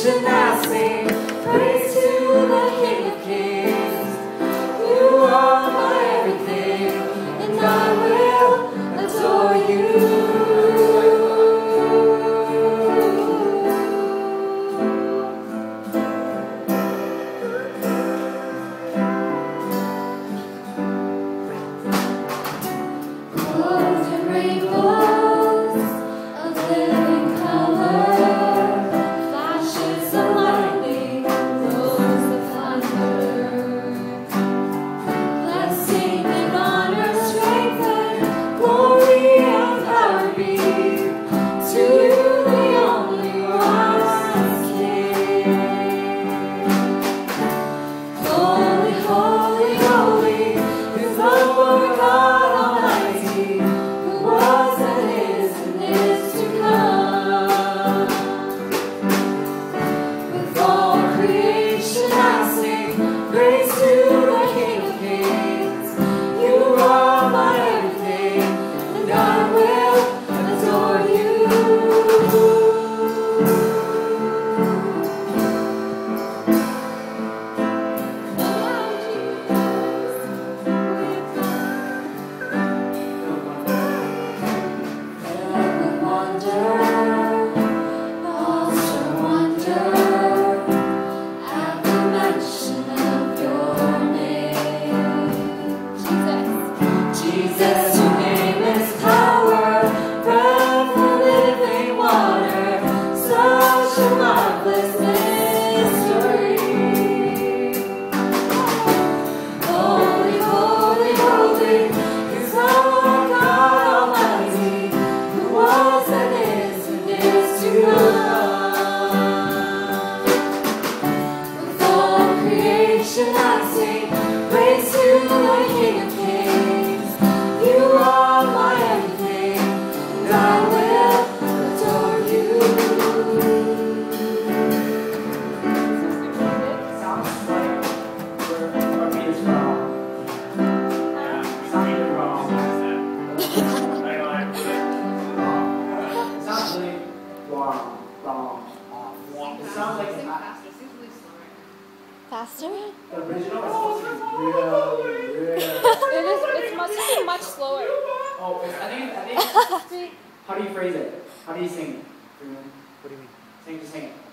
creation I sing praise to the King of Kings. You are my everything, and I will adore you. Faster? The original is supposed to be really It's much slower. Oh, I think, how do you phrase it? How do you sing it? What do you mean? Just sing it.